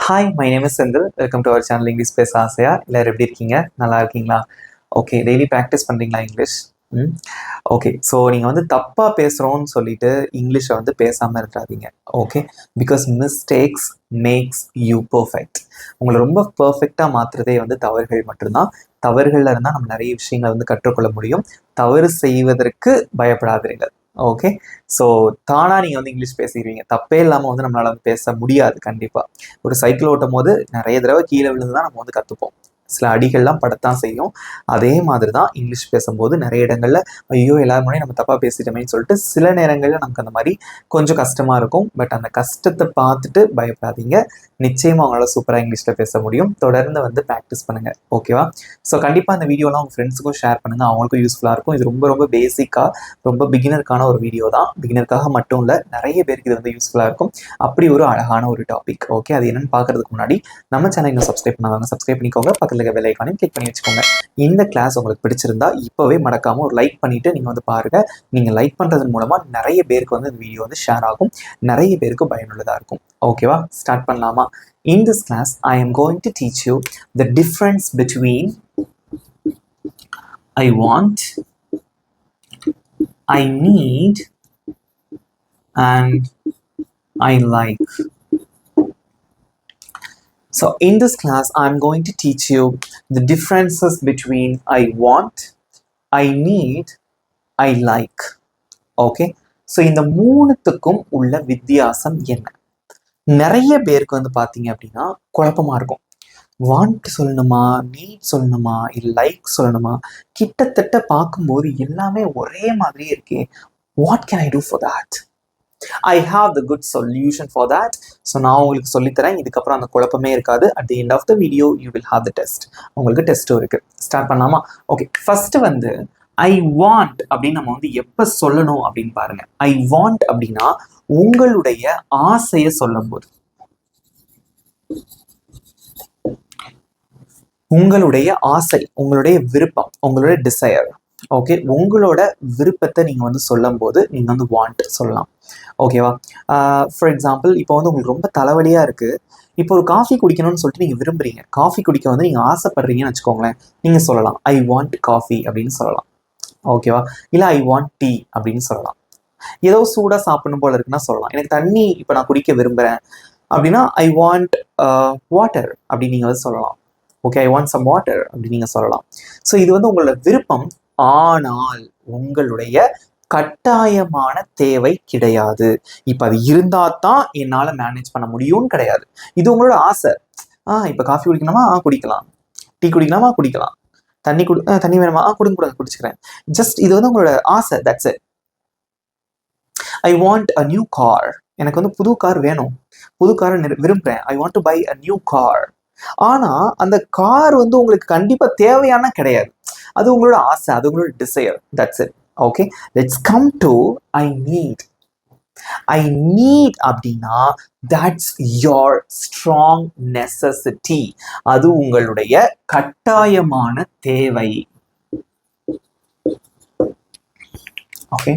Hi, my name is Senthil. Welcome to our channel English பேச ஆசையா. எல்லாரும் எப்படி இருக்கீங்க? நல்லா இருக்கீங்களா? ஓகே, டெய்லி ப்ராக்டிஸ் பண்ணுறீங்களா இங்கிலீஷ்? ஓகே. ஸோ நீங்கள் வந்து தப்பாக பேசுகிறோன்னு சொல்லிட்டு இங்கிலீஷை வந்து பேசாமல் இருக்காதீங்க. Okay, because mistakes makes you perfect. உங்களை ரொம்ப பர்ஃபெக்டாக மாற்றுறதே வந்து தவறுகள் மட்டும்தான். தவறுகளில் இருந்தால் நம்ம நிறைய விஷயங்களை வந்து கற்றுக்கொள்ள முடியும். தவறு செய்வதற்கு பயப்படாதீர்கள். ஓகே, ஸோ தானாக நீங்கள் வந்து இங்கிலீஷ் பேசிடுவீங்க. தப்பே இல்லாமல் வந்து நம்மளால் வந்து பேச முடியாது. கண்டிப்பாக ஒரு சைக்கிள் ஓட்டும் போது நிறைய தடவை கீழே விழுந்து தான் நம்ம வந்து கற்றுப்போம். சில அடிகள்லாம் படத்தான் செய்யும். அதே மாதிரி தான் இங்கிலீஷ் பேசும்போது நிறைய இடங்களில் ஐயோ எல்லாரும் முன்னாடி நம்ம தப்பாக பேசிட்டோமேன்னு சொல்லிட்டு சில நேரங்களில் நமக்கு அந்த மாதிரி கொஞ்சம் கஷ்டமாக இருக்கும். பட் அந்த கஷ்டத்தை பார்த்துட்டு பயப்படாதீங்க. நிச்சயமாக அவங்களால சூப்பராக இங்கிலீஷில் பேச முடியும். தொடர்ந்து வந்து ப்ராக்டிஸ் பண்ணுங்கள். ஓகேவா? ஸோ கண்டிப்பாக அந்த வீடியோலாம் உங்கள் ஃப்ரெண்ட்ஸுக்கும் ஷேர் பண்ணுங்கள். அவங்களுக்கும் யூஸ்ஃபுல்லாக இருக்கும். இது ரொம்ப ரொம்ப பேசிக்காக ரொம்ப பிகினருக்கான ஒரு வீடியோ தான். பிகினருக்காக மட்டும் இல்லை, நிறைய பேருக்கு இது வந்து யூஸ்ஃபுல்லாக இருக்கும். அப்படி ஒரு அழகான ஒரு டாபிக். ஓகே, அது என்னென்னு பார்க்குறதுக்கு முன்னாடி நம்ம சேனல் இன்னும் சப்ஸ்கிரைப் பண்ணாங்க, சப்ஸ்கிரைப் பண்ணிக்கோங்க. பக்கத்தில் இருக்க பெல் ஐகானையும் கிளிக் பண்ணி வச்சுக்கோங்க. இந்த கிளாஸ் உங்களுக்கு பிடிச்சிருந்தா இப்போவே மறக்காமல் ஒரு லைக் பண்ணிவிட்டு நீங்கள் வந்து பாருங்கள். நீங்கள் லைக் பண்ணுறதன் மூலமாக நிறைய பேருக்கு வந்து இந்த வீடியோ வந்து ஷேர் ஆகும். நிறைய பேருக்கு பயனுள்ளதாக இருக்கும். ஓகேவா? ஸ்டார்ட் பண்ணலாமா? In this class, I am going to teach you the difference between I want, I need, and I like. So in this class, I'm going to teach you the differences between I want, I need, I like. Okay? So இந்த மூணுத்துக்கும் உள்ள வித்தியாசம் என்ன? நிறைய பேருக்கு வந்து பார்த்தீங்க அப்படின்னா குழப்பமா இருக்கும். வாண்ட் சொல்லணுமா, நீட் சொல்லணுமா, இல்லை லைக் சொல்லணுமா? கிட்டத்தட்ட பார்க்கும்போது எல்லாமே ஒரே மாதிரியே இருக்கே. What can I do for that? I have the good solution for that. So நான் உங்களுக்கு சொல்லித்தரேன். இதுக்கப்புறம் அந்த குழப்பமே இருக்காது. At the end of the video you will have the test. உங்களுக்கு டெஸ்ட்டும் இருக்குது. ஸ்டார்ட் பண்ணலாமா? ஓகே, ஃபஸ்ட்டு வந்து ஐ வாண்ட் அப்படின்னு நம்ம வந்து எப்போ சொல்லணும் அப்படின்னு பாருங்க. ஐ வாண்ட் அப்படின்னா உங்களுடைய ஆசையை சொல்லும் போது, உங்களுடைய ஆசை, உங்களுடைய விருப்பம், உங்களுடைய டிசையர். ஓகே, உங்களோட விருப்பத்தை நீங்கள் வந்து சொல்லும் போது நீங்கள் வந்து வாண்ட் சொல்லலாம். ஓகேவா? ஃபார் எக்ஸாம்பிள், இப்போ வந்து உங்களுக்கு ரொம்ப தலைவலியாக இருக்குது. இப்போ ஒரு காஃபி குடிக்கணும்னு சொல்லிட்டு நீங்கள் விரும்புகிறீங்க. காஃபி குடிக்க வந்து நீங்கள் ஆசைப்படுறீங்கன்னு வச்சுக்கோங்களேன். நீங்கள் சொல்லலாம் ஐ வாண்ட் காஃபி அப்படின்னு சொல்லலாம். ஓகேவா? இல்லை ஐ வாண்ட் டீ அப்படின்னு சொல்லலாம். ஏதோ சூடாக சாப்பிடணும் போல இருக்குன்னா சொல்லலாம். எனக்கு தண்ணி இப்போ நான் குடிக்க விரும்புகிறேன் அப்படின்னா ஐ வாண்ட் வாட்டர் அப்படின்னு நீங்கள் வந்து சொல்லலாம். Okay, I want some water அப்படின்னு நீங்கள் சொல்லலாம். ஸோ இது வந்து உங்களோட விருப்பம். ஆனால் உங்களுடைய கட்டாயமான தேவை கிடையாது. இப்போ அது இருந்தால் தான் என்னால் மேனேஜ் பண்ண முடியும்னு கிடையாது. இது உங்களோட ஆசை. இப்போ காஃபி குடிக்கணுமா? குடிக்கலாம். டீ குடிக்கலாமா? குடிக்கலாம். தண்ணி வேணுமா? கொடுங்க, குடிச்சுக்கிறேன். ஜஸ்ட் இது வந்து உங்களோட ஆசை. That's it. I want a new car. எனக்கு வந்து புது கார் வேணும். புது காரை விரும்புகிறேன். I want to buy a new car. ஆனால் அந்த கார் வந்து உங்களுக்கு கண்டிப்பாக தேவையான கிடையாது. அது உங்களோட ஆசை, அது உங்களோட desire. That's it. Okay, let's come to I need. I need அப்படின்னா தட்ஸ் யோர் ஸ்ட்ராங் நெசசிட்டி. அது உங்களுடைய கட்டாயமான தேவை. Okay,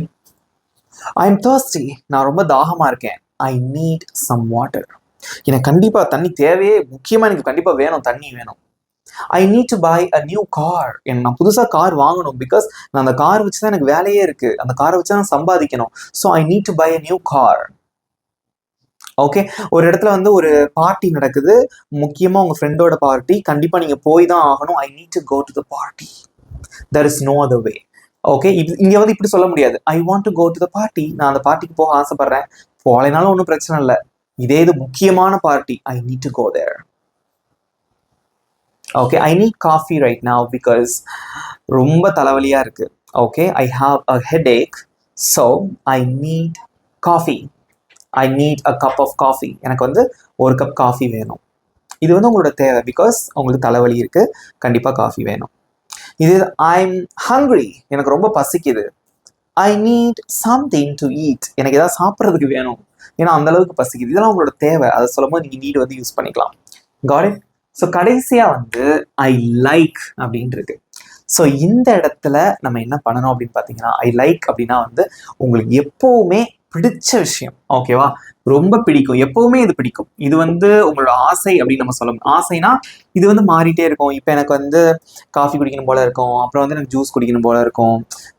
I am thirsty. நான் ரொம்ப தாகமாக இருக்கேன். I need some water. எனக்கு கண்டிப்பாக தண்ணி தேவையே. முக்கியமாக எனக்கு கண்டிப்பாக வேணும், தண்ணி வேணும். I need to buy a new car. எனக்கு நான் புதுசாக கார் வாங்கணும். பிகாஸ் நான் அந்த கார் வச்சு தான் எனக்கு வேலையே இருக்குது. அந்த காரை வச்சு தான் நான் சம்பாதிக்கணும். So I need to buy a new car. Okay, ஒரு இடத்துல வந்து ஒரு பார்ட்டி நடக்குது. முக்கியமாக உங்கள் ஃப்ரெண்டோட பார்ட்டி. கண்டிப்பாக நீங்கள் போய் தான் ஆகணும். I need to go to the party. There is no other way. Okay, இங்கே வந்து இப்படி சொல்ல முடியாது. I want to go to the party. நான் அந்த பார்ட்டிக்கு போக ஆசைப்படுறேன். போகலைனாலும் ஒன்றும் பிரச்சனை இல்லை. இதே இது முக்கியமான party. I need to go there. Okay, I need coffee right now because ரொம்ப தலைவலியாக இருக்குது. Okay, I have a headache. So I need coffee. I need a cup of coffee. எனக்கு வந்து ஒரு கப் காஃபி வேணும். இது வந்து உங்களோட தேவை. பிகாஸ் உங்களுக்கு தலைவலி இருக்குது, கண்டிப்பாக காஃபி வேணும். இது ஐ எம் ஹங்க்ரி. எனக்கு ரொம்ப பசிக்குது. I need something to eat. எனக்கு ஏதாவது சாப்பிட்றதுக்கு வேணும், ஏன்னா அந்த அளவுக்கு பசிக்குது. இதெல்லாம் உங்களோட தேவை. அதை சொல்லும்போது நீங்கள் நீட் வந்து யூஸ் பண்ணிக்கலாம். Got it? ஸோ கடைசியாக வந்து ஐ லைக் அப்படின்ட்டு இருக்கு. ஸோ இந்த இடத்துல நம்ம என்ன பண்ணணும் அப்படின்னு பார்த்தீங்கன்னா, ஐ லைக் அப்படின்னா வந்து உங்களுக்கு எப்போவுமே பிடிச்ச விஷயம். ஓகேவா? ரொம்ப பிடிக்கும், எப்பவுமே இது பிடிக்கும். இது வந்து உங்களோட ஆசை அப்படின்னு நம்ம சொல்லணும். ஆசைனா இது வந்து மாறிட்டே இருக்கும். இப்போ எனக்கு வந்து காஃபி குடிக்கணும் போல இருக்கும், அப்புறம் வந்து எனக்கு ஜூஸ் குடிக்கணும் போல இருக்கும்,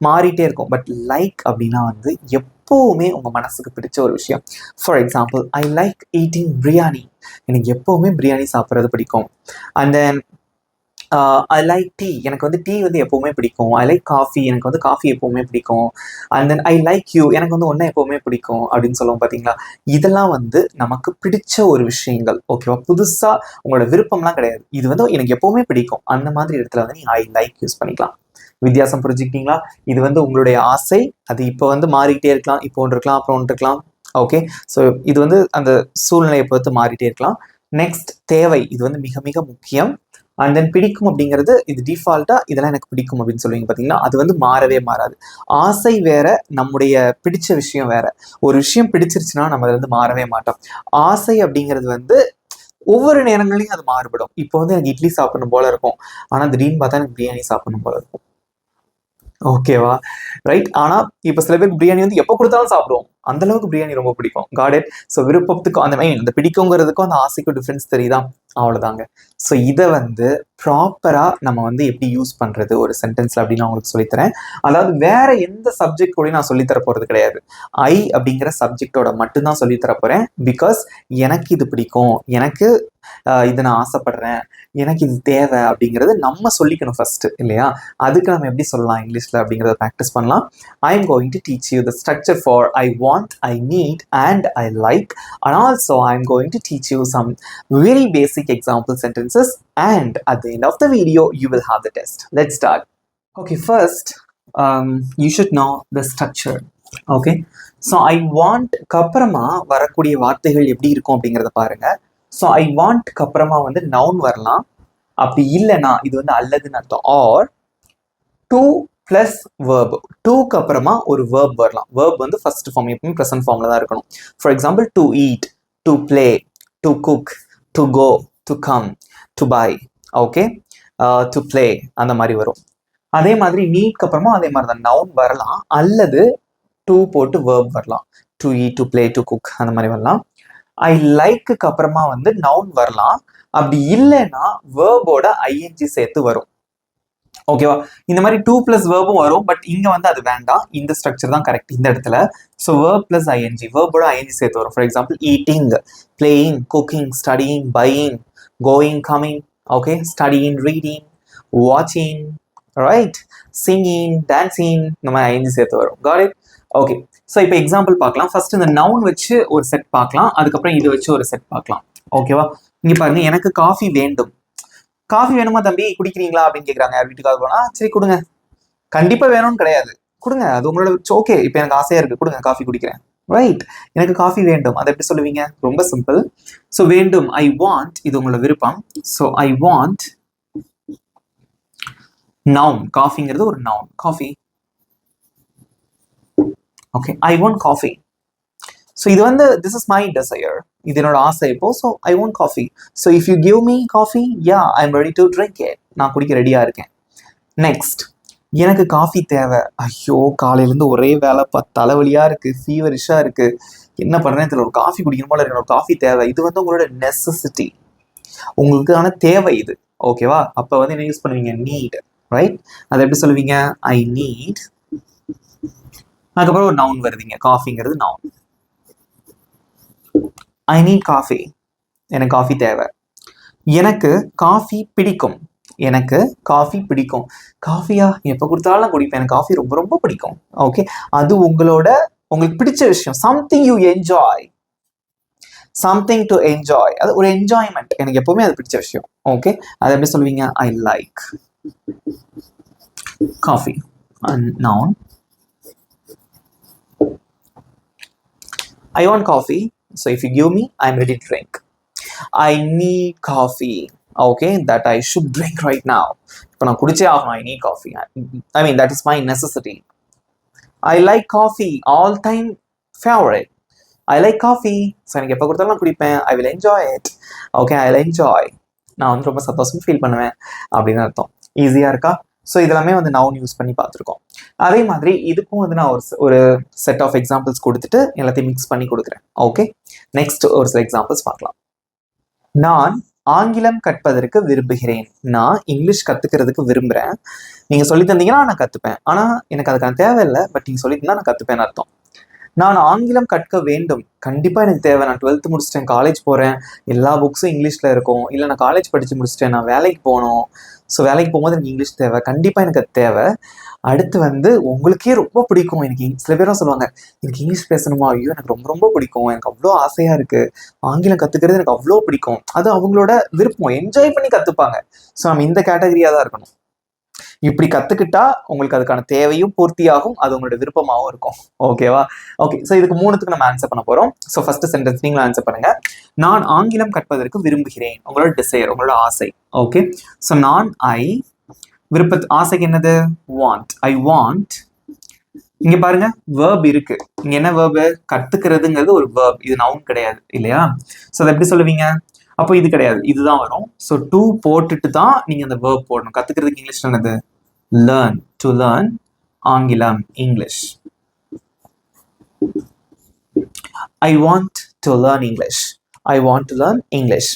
மாறிட்டே இருக்கும். பட் லைக் அப்படின்னா வந்து எப்பவுமே உங்க மனசுக்கு பிடிச்ச ஒரு விஷயம். For example, I like eating biryani. எனக்கு எப்பவுமே பிரியாணி சாப்பிட்றது பிடிக்கும். And then I like tea. எனக்கு வந்து டீ வந்து எப்பவுமே பிடிக்கும். I like coffee. எனக்கு வந்து காஃபி எப்பவுமே பிடிக்கும். And then I like you. எனக்கு வந்து ஒன்று எப்பவுமே பிடிக்கும் அப்படின்னு சொல்லுவோம் பார்த்தீங்களா? இதெல்லாம் வந்து நமக்கு பிடிச்ச ஒரு விஷயங்கள். ஓகேவா? புதுசா உங்களோட விருப்பம்லாம் கிடையாது. இது வந்து எனக்கு எப்பவுமே பிடிக்கும். அந்த மாதிரி இடத்துல வந்து நீங்க ஐ லைக் யூஸ் பண்ணிக்கலாம். வித்தியாசம் புரிஞ்சுக்கிட்டீங்களா? இது வந்து உங்களுடைய ஆசை. அது இப்போ வந்து மாறிட்டே இருக்கலாம். இப்போ ஒன்று இருக்கலாம், அப்புறம் ஒன்று இருக்கலாம். ஓகே, ஸோ இது வந்து அந்த சூழ்நிலையை பொறுத்து மாறிட்டே இருக்கலாம். நெக்ஸ்ட், தேவை. இது வந்து மிக மிக முக்கியம். அண்ட் தென் பிடிக்கும் அப்படிங்கிறது இது டிஃபால்ட்டா இதெல்லாம் எனக்கு பிடிக்கும் அப்படின்னு சொல்லுவீங்க பார்த்தீங்கன்னா, அது வந்து மாறவே மாறாது. ஆசை வேற, நம்முடைய பிடிச்ச விஷயம் வேற. ஒரு விஷயம் பிடிச்சிருச்சுன்னா நம்ம அதுல இருந்து மாறவே மாட்டோம். ஆசை அப்படிங்கிறது வந்து ஒவ்வொரு நேரங்களையும் அது மாறுபடும். இப்போ வந்து எனக்கு இட்லி சாப்பிடணும் போல இருக்கும், ஆனா திடீர்னு பார்த்தா எனக்கு பிரியாணி சாப்பிடணும் போல இருக்கும். ஓகேவா? ரைட். ஆனா இப்ப சில பேருக்கு பிரியாணி வந்து எப்ப குடுத்தாலும் சாப்பிடுவோம். அந்த அளவுக்கு பிரியாணி ரொம்ப பிடிக்கும். Got it. ஸோ விருப்பத்துக்கும் அந்த அந்த பிடிக்குங்கிறதுக்கும் அந்த ஆசைக்கும் டிஃபரன்ஸ் தெரியுதா? அவ்வளவுதாங்க. ஸோ இத வந்து ப்ராப்பரா நம்ம வந்து எப்படி யூஸ் பண்றது ஒரு சென்டென்ஸ்ல அப்படின்னு நான் உங்களுக்கு சொல்லித்தரேன். அதாவது வேற எந்த சப்ஜெக்ட் கூடயும் நான் சொல்லித்தர போறது கிடையாது. ஐ அப்படிங்கிற சப்ஜெக்டோட மட்டும்தான் சொல்லித்தர போறேன். பிகாஸ் எனக்கு இது பிடிக்கும், எனக்கு இதை நான் ஆசைப்படுறேன், எனக்கு இது தேவை அப்படிங்கிறது நம்ம சொல்லிக்கணும் ஃபர்ஸ்ட், இல்லையா? அதுக்கு நம்ம எப்படி சொல்லலாம் இங்கிலீஷ்ல அப்படிங்கிறத ப்ராக்டிஸ் பண்ணலாம். I am going to teach you the structure for I want, I need and I like. And also I am going to teach you some very basic example sentences, and at the end of the video you will have the test. Let's start. Okay, first you should know the structure. Okay, so I want கப்புறமா வரக்கூடிய வார்த்தைகள் எப்படி இருக்கும் அப்படிங்கிறத பாருங்க. So I want கப்புறமா வந்து noun வரலாம். அப்படி இல்லைன்னா இது வந்து அல்லதுன்னு அர்த்தம். Or to plus verb. டூக்கு அப்புறமா ஒரு வேர்ப் வரலாம். வேர்ப் வந்து ஃபர்ஸ்ட் ஃபார்ம், எப்பவுமே ப்ரெசன்ட் ஃபார்ம்ல தான் இருக்கணும். For example, to eat, to play, to cook, to go, to come, to buy. Okay, to play, அந்த மாதிரி வரும். அதே மாதிரி நீட்க்கு அப்புறமா அதே மாதிரி தான் நவுன் வரலாம், அல்லது டூ போட்டு வேர்ப் வரலாம். To eat, to play, to cook, அந்த மாதிரி வரலாம். ஐ லைக்கு அப்புறமா வந்து நவுன் வரலாம். அப்படி இல்லைன்னா வேர்போட ஐஎன்ஜி சேர்த்து வரும். ஓகேவா? இந்த மாதிரி டூ பிளஸ் வேர்பும் வரும். பட் இங்க வந்து அது வேண்டாம். இந்த ஸ்ட்ரக்சர் தான் கரெக்ட் இந்த இடத்துல. ஸோ வேர்ப் பிளஸ் ஐஎன்ஜி, வேர்போட ஐஎன்ஜி சேர்த்து வரும். For example, eating, playing, cooking, studying, buying, going, coming. Okay, studying, reading, வாட்சிங், ரைட், சிங்கிங், டான்சிங், இந்த மாதிரி ஐஎன்ஜி சேர்த்து வரும். Got it? ஓகே, ஸோ இப்போ எக்ஸாம்பிள் பார்க்கலாம். ஃபர்ஸ்ட் இந்த நவுன் வச்சு ஒரு செட் பார்க்கலாம், அதுக்கப்புறம் இது வச்சு ஒரு செட் பார்க்கலாம். ஓகேவா? இங்க பாருங்க, எனக்கு காஃபி வேண்டும். காஃபி வேணுமா தம்பி, குடிக்கிறீங்களா அப்படின்னு கேட்குறாங்க. யார் வீட்டுக்காக போனா, சரி கொடுங்க. கண்டிப்பா வேணும்னு கிடையாது, கொடுங்க, அது உங்களோட ஓகே. இப்போ எனக்கு ஆசையா இருக்கு, கொடுங்க, காஃபி குடிக்கிறேன். ரைட், எனக்கு காஃபி வேண்டும். அதை எப்படி சொல்லுவீங்க? ரொம்ப சிம்பிள். ஸோ வேண்டும், ஐ வாண்ட், இது உங்களோட விருப்பம். So I want noun. காஃபிங்கிறது ஒரு noun, coffee. Okay, I want coffee. So இது வந்து திஸ் இஸ் மை டிசையர், இது என்னோட ஆசை இப்போ. So I want coffee. So if you give me coffee, yeah I am ready to drink it, நான் குடிக்க ரெடியா இருக்கேன். நெக்ஸ்ட், எனக்கு காஃபி தேவை. ஐயோ, காலையிலேருந்து ஒரே வேலை, தலைவலியா இருக்கு, ஃபீவரிஷா இருக்கு, என்ன பண்றேன்னு தெரியல, ஒரு காஃபி குடிக்கணும் போல இருக்கு, ஒரு காஃபி தேவை. இது வந்து உங்களோட நெசசிட்டி, உங்களுக்கான தேவை இது. ஓகேவா? அப்போ வந்து என்ன யூஸ் பண்ணுவீங்க? நீட். ரைட், அதை எப்படி சொல்லுவீங்க? I NEET. அதுக்கப்புறம் ஒரு நவுன் வருதுங்க, காஃபிங்கிறது நவுன். ஐ நீட் காஃபி, எனக்கு காஃபி தேவை. எனக்கு காஃபி பிடிக்கும், எனக்கு காஃபி பிடிக்கும். காஃபியா எப்போ கொடுத்தாலும் குடிப்பேன், எனக்கு காஃபி ரொம்ப ரொம்ப பிடிக்கும். ஓகே, அது உங்களுக்கு பிடிச்ச விஷயம். Something you enjoy, something to enjoy, அது ஒரு என்ஜாய்மெண்ட். எனக்கு எப்பவுமே அது பிடிச்ச விஷயம். ஓகே, அதை எப்படி சொல்லுவீங்க? I like coffee. Noun, I want coffee. So if you give me, I'm ready to drink. I need coffee. Okay, that I should drink right now. இப்போ நான் குடிச்சே ஆகணும். I need coffee. I mean, that is my necessity. I like coffee, all time favorite. I like coffee. So எனக்கு எப்போ கொடுத்தாலும் நான் குடிப்பேன். I will enjoy it. Okay, I'll enjoy. நான் வந்து ரொம்ப சந்தோஷமா ஃபீல் பண்ணுவேன் அப்படின்னு அர்த்தம். ஈஸியாக இருக்கா? ஸோ இதெல்லாமே வந்து நவுன் யூஸ் பண்ணி பார்த்துருக்கோம். அதே மாதிரி இதுக்கும் வந்து நான் ஒரு செட் ஆஃப் எக்ஸாம்பிள்ஸ் கொடுத்துட்டு எல்லாத்தையும் மிக்ஸ் பண்ணி கொடுக்குறேன். ஓகே, நெக்ஸ்ட் ஒரு சில எக்ஸாம்பிள்ஸ் பார்க்கலாம். நான் ஆங்கிலம் கற்பதற்கு விரும்புகிறேன். நான் இங்கிலீஷ் கத்துக்கிறதுக்கு விரும்புறேன். நீங்க சொல்லி தந்தீங்கன்னா நான் கத்துப்பேன். ஆனா எனக்கு அதுக்கான தேவையில்லை. பட் நீங்க சொல்லி தந்தா நான் கத்துப்பேன்னு அர்த்தம். நான் ஆங்கிலம் கற்க வேண்டும். கண்டிப்பா எனக்கு தேவை. நான் 12th முடிச்சிட்டேன், காலேஜ் போறேன், எல்லா புக்ஸும் இங்கிலீஷ்ல இருக்கும். இல்லை நான் காலேஜ் படிச்சு முடிச்சிட்டேன், நான் வேலைக்கு போகணும். ஸோ வேலைக்கு போகும்போது எனக்கு இங்கிலீஷ் தேவை. கண்டிப்பா எனக்கு அது தேவை. அடுத்து வந்து உங்களுக்கே ரொம்ப பிடிக்கும். எனக்கு சில பேரும் சொல்லுவாங்க, எனக்கு இங்கிலீஷ் பேசணுமா, ஐயோ எனக்கு ரொம்ப ரொம்ப பிடிக்கும், எனக்கு அவ்வளோ ஆசையா இருக்கு, ஆங்கிலம் கத்துக்கிறது எனக்கு அவ்வளோ பிடிக்கும். அது அவங்களோட விருப்பம், என்ஜாய் பண்ணி கத்துப்பாங்க. ஸோ நம்ம இந்த கேட்டகரியா தான் இருக்கணும். இப்படி கத்துக்கிட்டா உங்களுக்கு அதுக்கான தேவையும் பூர்த்தியாகும், அது உங்களோட விருப்பமாகவும் இருக்கும். ஓகேவா? ஓகே, ஸோ இதுக்கு 3த்துக்கு நம்ம ஆன்சர் பண்ண போறோம். ஸோ ஃபர்ஸ்ட் சென்டென்ஸ் நீங்களும் ஆன்சர் பண்ணுங்க. நான் ஆங்கிலம் கற்பதற்கு விரும்புகிறேன். உங்களோட டிசைர், உங்களோட ஆசை. ஓகே, ஸோ நான் ஆசைக்கு என்னது? வாண்ட். I want. இங்க பாருங்க, வேர்ப் இருக்கு. இங்க என்ன வேர்பு? கத்துக்கிறதுங்கிறது ஒரு வேர்ப். இது நவுன் கிடையாது இல்லையா? ஸோ அதை எப்படி சொல்லுவீங்க? அப்போ இது கிடையாது, இதுதான் வரும். ஸோ டு போட்டுட்டு தான் நீங்க அந்த வேர்ப் போடணும். கத்துக்கிறதுக்கு இங்கிலீஷ் என்னது? லேர்ன். டு லேர்ன் ஆங்கிலம், English. I want to learn English. I want to learn English.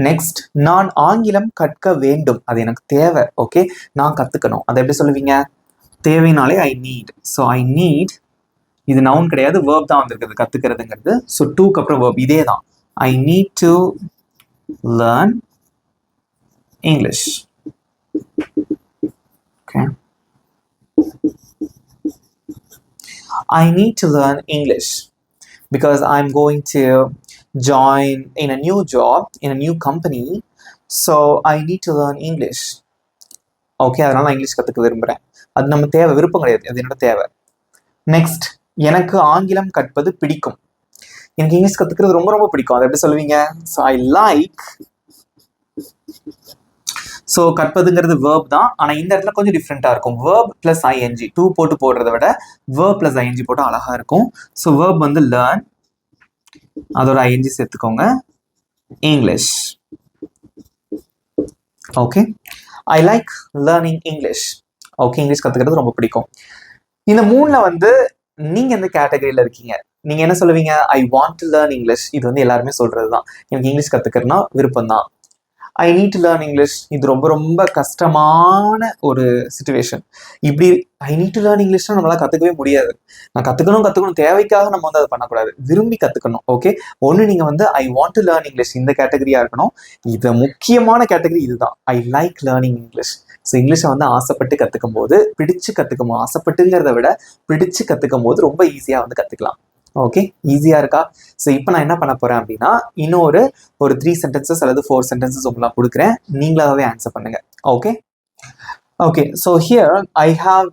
Next, நான் ஆங்கிலம் கற்க வேண்டும். அது எனக்கு தேவை. ஓகே, நான் கத்துக்கணும். அதை எப்படி சொல்லுவீங்க? தேவைனாலே I need. So I need, இது நவுன் கிடையாது, வேர்ப் தான் வந்திருக்குது, கத்துக்கிறதுங்கிறது. ஸோ டூக்கு அப்புறம் வேர்ப், இதே தான். I need to learn English. Okay. I need to learn English because I'm going to join in a new job, in a new company. So I need to learn English. Okay, அதனால நான் English கற்றுக்க விரும்புகிறேன். அது நம்ம தேவை, விருப்பம் கிடையாது, அது என்னோட தேவை. நெக்ஸ்ட், எனக்கு ஆங்கிலம் கற்பது பிடிக்கும். எனக்கு இங்கிலீஷ் கற்றுக்கிறது ரொம்ப ரொம்ப பிடிக்கும். அதை எப்படி சொல்லுவீங்க? So I like. ஸோ கற்பதுங்கிறது வேர்ப் தான், ஆனால் இந்த இடத்துல கொஞ்சம் டிஃப்ரெண்ட்டாக இருக்கும். வேர்ப் பிளஸ் ஐஎன்ஜி, டூ போட்டு போடுறத விட வேர்ப் பிளஸ் ஐஎன்ஜி போட்டு அழகா இருக்கும். ஸோ வேர்ப் வந்து லேர்ன், அதோட ஐஎன்ஜி சேர்த்துக்கோங்க, English. Okay, I like learning English. Okay, English கற்றுக்கிறது ரொம்ப பிடிக்கும். இந்த 3ல வந்து நீங்க எந்த கேட்டகரியில இருக்கீங்க? நீங்க என்ன சொல்லுவீங்க? ஐ வாண்ட் டு லேர்ன் இங்கிலீஷ். இது வந்து எல்லாருமே சொல்றது தான். எனக்கு இங்கிலீஷ் கத்துக்கிறதுனா விருப்பம் தான். I need to learn English, இது ரொம்ப ரொம்ப கஷ்டமான ஒரு சிச்சுவேஷன். இப்படி ஐ நீட் டு லேர்ன் இங்கிலீஷ்னா நம்மளால கத்துக்கவே முடியாது. நான் கத்துக்கணும் தேவைக்காக நம்ம வந்து அதை பண்ணக்கூடாது, விரும்பி கத்துக்கணும். ஓகே, ஒன்று நீங்க வந்து ஐ வாண்ட் டு லேர்ன் இங்கிலீஷ் இந்த கேட்டகரியா இருக்கணும். இது முக்கியமான கேட்டகரி இதுதான், I like learning English. So இங்கிலீஷை வந்து ஆசைப்பட்டு கற்றுக்கும் போது, பிடிச்சு கற்றுக்கும் போது, ஆசைப்பட்டுங்கிறத விட பிடிச்சு கற்றுக்கும் போது ரொம்ப ஈஸியாக வந்து கற்றுக்கலாம். ஓகே, ஈஸியாக இருக்கா? ஸோ இப்போ நான் என்ன பண்ண போகிறேன் அப்படின்னா, இன்னொரு 3 சென்டென்சஸ் அல்லது 4 சென்டென்சஸ் உங்களுக்கு கொடுக்குறேன். நீங்களாகவே ஆன்சர் பண்ணுங்க. Okay okay, so here I have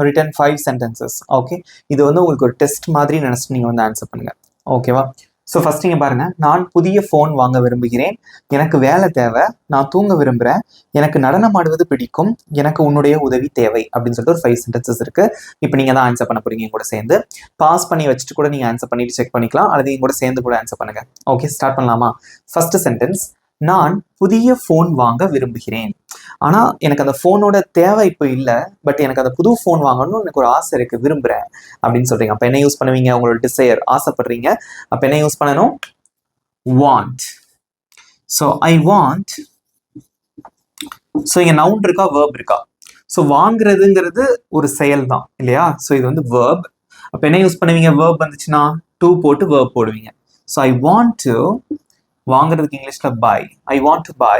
written 5 sentences. Okay, இது வந்து உங்களுக்கு ஒரு டெஸ்ட் மாதிரி நினச்சிட்டு நீங்கள் வந்து ஆன்சர் பண்ணுங்க. ஓகேவா? ஸோ ஃபர்ஸ்ட் நீங்கள் பாருங்க, நான் புதிய ஃபோன் வாங்க விரும்புகிறேன். எனக்கு வேலை தேவை. நான் தூங்க விரும்புகிறேன். எனக்கு நடனம் ஆடுவது பிடிக்கும். எனக்கு உன்னுடைய உதவி தேவை அப்படின்னு சொல்லிட்டு ஒரு 5 சென்டென்சஸ் இருக்கு. இப்போ நீங்கள் தான் ஆன்சர் பண்ண போறீங்க. கூட சேர்ந்து பாஸ் பண்ணி வச்சுட்டு கூட நீங்கள் ஆன்சர் பண்ணிட்டு செக் பண்ணிக்கலாம், அல்லது நீங்கள் கூட சேர்ந்து கூட ஆன்சர் பண்ணுங்க. ஓகே, ஸ்டார்ட் பண்ணலாமா? ஃபர்ஸ்ட் சென்டென்ஸ், நான் புதிய ஃபோன் வாங்க விரும்புகிறேன். ஆனால் எனக்கு அந்த ஃபோனோட தேவை இப்போ இல்லை, பட் எனக்கு அந்த புது ஃபோன் வாங்கணும்னு எனக்கு ஒரு ஆசை இருக்குது, விரும்புகிறேன் அப்படின்னு சொல்கிறீங்க. அப்போ என்ன யூஸ் பண்ணுவீங்க? உங்களோட டிசையர், ஆசைப்படுறீங்க. அப்போ என்ன யூஸ் பண்ணணும்? Want. So I want. So இங்கே நவுன் இருக்கா, வேர்ப் இருக்கா? ஸோ வாங்குறதுங்கிறது ஒரு செயல் தான் இல்லையா? ஸோ இது வந்து வேர்ப். அப்போ என்ன யூஸ் பண்ணுவீங்க? வேர்ப் வந்துச்சுன்னா டூ போட்டு வேர்ப் போடுவீங்க. ஸோ ஐ வாண்ட் டு, வாங்குறதுக்கு இங்கிலீஷ்ல buy. I want to buy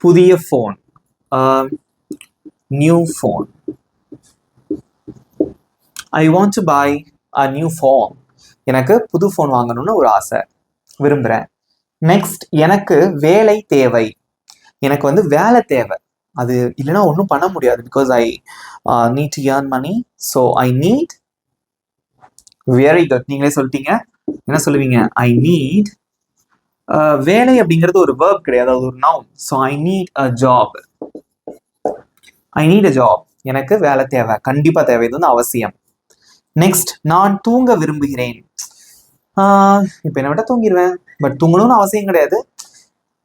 புதிய phone, new phone. I want to buy a new phone. எனக்கு புது ஃபோன் வாங்கணும்னு ஒரு ஆசை, விரும்புகிறேன். நெக்ஸ்ட், எனக்கு வேலை தேவை. எனக்கு வந்து வேலை தேவை, அது இல்லைன்னா ஒன்றும் பண்ண முடியாது. Because I need to earn money. So I need. Very good, நீங்களே சொல்லிட்டீங்க. என்ன சொல்லுவீங்க? I need. வேலை அப்படிங்கிறது ஒரு வேர்ப் கிடையாது, அது ஒரு noun. So I need a job. I need a job. எனக்கு வேலை தேவை, கண்டிப்பாக தேவை, இது வந்து அவசியம். நெக்ஸ்ட், நான் தூங்க விரும்புகிறேன். இப்போ என்ன விட தூங்கிடுவேன், பட் தூங்கணும்னு அவசியம் கிடையாது,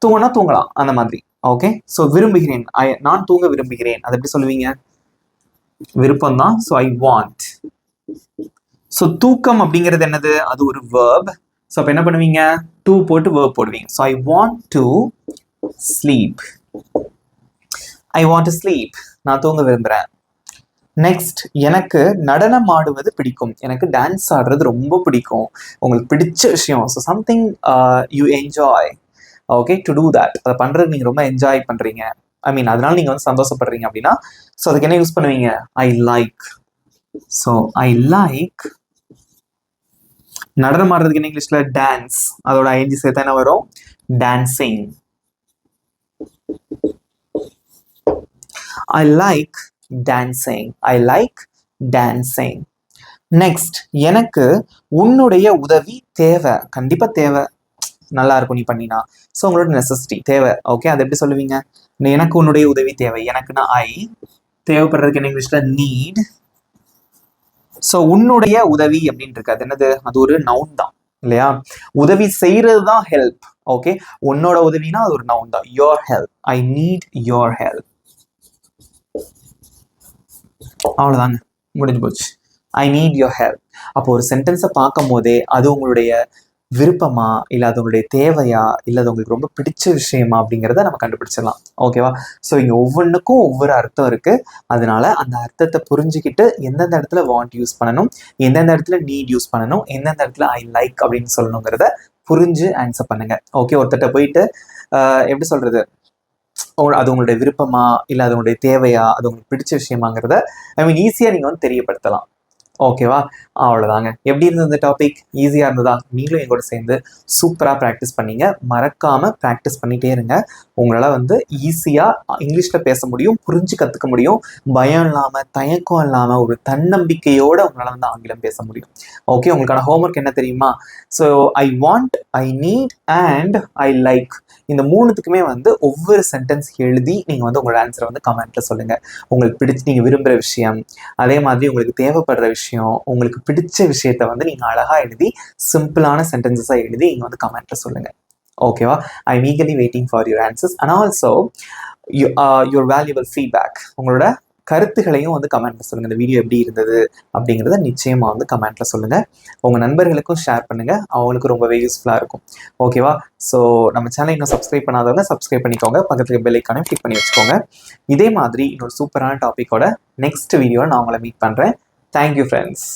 தூங்கினா தூங்கலாம் அந்த மாதிரி. ஓகே, ஸோ விரும்புகிறேன், நான் தூங்க விரும்புகிறேன். அதை எப்படி சொல்லுவீங்க? விருப்பம் தான். So I want. ஸோ தூக்கம் அப்படிங்கிறது என்னது? அது ஒரு வேர்ப். ஸோ அப்போ என்ன பண்ணுவீங்க? டு போட்டு வேர்ப் போடுவீங்க. So I want to sleep. I want to sleep. நான் தூங்க விரும்புகிறேன். நெக்ஸ்ட், எனக்கு நடனம் ஆடுவது பிடிக்கும். எனக்கு டான்ஸ் ஆடுறது ரொம்ப பிடிக்கும். உங்களுக்கு பிடிச்ச விஷயம். So something you enjoy. Okay, to do that. அதை பண்ணுறது நீங்கள் ரொம்ப என்ஜாய் பண்ணுறீங்க. ஐ மீன் அதனால நீங்கள் வந்து சந்தோஷப்படுறீங்க அப்படின்னா ஸோ அதுக்கு என்ன யூஸ் பண்ணுவீங்க? ஐ லைக். So I like. நடனம் ஆடுறதுக்கு என்ன இங்கிலீஷ்ல? டான்ஸ். அதோட ஐஎன்ஜி சேர்த்தா என்ன வரும்? Dancing. I like dancing. I like dancing. Next, எனக்கு உன்னுடைய உதவி தேவை. கண்டிப்பா தேவை. நல்லா இருக்கும் நீ பண்ணினா. ஸோ உங்களோட நெசசிட்டி தேவை. ஓகே, அது எப்படி சொல்லுவீங்க? எனக்கு உன்னுடைய உதவி தேவை. எனக்குன்னா ஐ, தேவைப்படுறதுக்கு என்ன இங்கிலீஷ்ல? நீட். ஸோ உன்னுடைய உதவி அப்படின்னு இருக்கு. அது என்னது? அது ஒரு நவுன் தான் இல்லையா? உதவி செய்யறது தான் ஹெல்ப். ஓகே, உன்னோட உதவினா அது ஒரு நவுன் தான். Your help. I need your help. அவ்வளோதாங்க, முடிஞ்சு போச்சு. I need your help. அப்போ ஒரு சென்டென்ஸை பார்க்கும் போதே அது உங்களுடைய விருப்பமா, இல்லை அது உங்களுடைய தேவையா, இல்லை அது உங்களுக்கு ரொம்ப பிடிச்ச விஷயமா அப்படிங்கிறத நம்ம கண்டுபிடிச்சிடலாம். ஓகேவா? ஸோ இங்கே ஒவ்வொன்றுக்கும் ஒவ்வொரு அர்த்தம் இருக்கு. அதனால அந்த அர்த்தத்தை புரிஞ்சுக்கிட்டு எந்தெந்த இடத்துல வாண்ட் யூஸ் பண்ணணும், எந்தெந்த இடத்துல நீட் யூஸ் பண்ணணும், எந்தெந்த இடத்துல ஐ லைக் அப்படின்னு சொல்லணுங்கிறத புரிஞ்சு ஆன்சர் பண்ணுங்க. ஓகே, ஒருத்தட்ட போயிட்டு எப்படி சொல்றது, அது உங்களுடைய விருப்பமா, இல்லை அது உங்களுடைய தேவையா, அது உங்களுக்கு பிடிச்ச விஷயமாங்கிறத ஐ மீன் ஈஸியாக நீங்கள் வந்து தெரியப்படுத்தலாம். ஓகேவா? அவ்வளோதாங்க. எப்படி இருந்தது இந்த டாபிக்? ஈஸியாக இருந்ததா? நீங்களும் என் கூட சேர்ந்து சூப்பராக ப்ராக்டிஸ் பண்ணீங்க. மறக்காமல் ப்ராக்டிஸ் பண்ணிகிட்டே இருங்க. உங்களால் வந்து ஈஸியாக இங்கிலீஷில் பேச முடியும், புரிஞ்சு கற்றுக்க முடியும். பயம் இல்லாமல், தயக்கம் இல்லாமல், ஒரு தன்னம்பிக்கையோடு உங்களால் வந்து ஆங்கிலம் பேச முடியும். ஓகே, உங்களுக்கான ஹோம்ஒர்க் என்ன தெரியுமா? So I want, I need and I like, இந்த மூணுத்துக்குமே வந்து ஒவ்வொரு சென்டென்ஸ் எழுதி நீங்கள் வந்து உங்களோட ஆன்சரை வந்து கமெண்ட்ல சொல்லுங்கள். உங்களுக்கு பிடிச்சி நீங்கள் விரும்புகிற விஷயம், அதே மாதிரி உங்களுக்கு தேவைப்படுற விஷயம், உங்களுக்கு பிடிச்ச விஷயத்த வந்து நீங்கள் அழகாக எழுதி சிம்பிளான சென்டென்சஸாக எழுதி நீங்கள் வந்து கமெண்ட்ல சொல்லுங்கள். ஓகேவா? I am eagerly waiting for your answers and also your valuable feedback. உங்களோட கருத்துக்களையும் வந்து கமெண்ட்ல சொல்லுங்கள். இந்த வீடியோ எப்படி இருந்தது அப்படிங்கிறத நிச்சயமாக வந்து கமெண்ட்ல சொல்லுங்கள். உங்கள் நண்பர்களுக்கும் ஷேர் பண்ணுங்கள். அவங்களுக்கு ரொம்பவே யூஸ்ஃபுல்லாக இருக்கும். ஓகேவா? ஸோ நம்ம சேனலை இன்னும் சப்ஸ்கிரைப் பண்ணாதவங்க சப்ஸ்கிரைப் பண்ணிக்கோங்க. பக்கத்துக்கு பெல் ஐக்கானையும் கிளிக் பண்ணி வச்சுக்கோங்க. இதே மாதிரி இன்னொரு சூப்பரான டாப்பிக்கோட நெக்ஸ்ட் வீடியோவில் நான் உங்களை மீட் பண்ணுறேன். Thank you friends.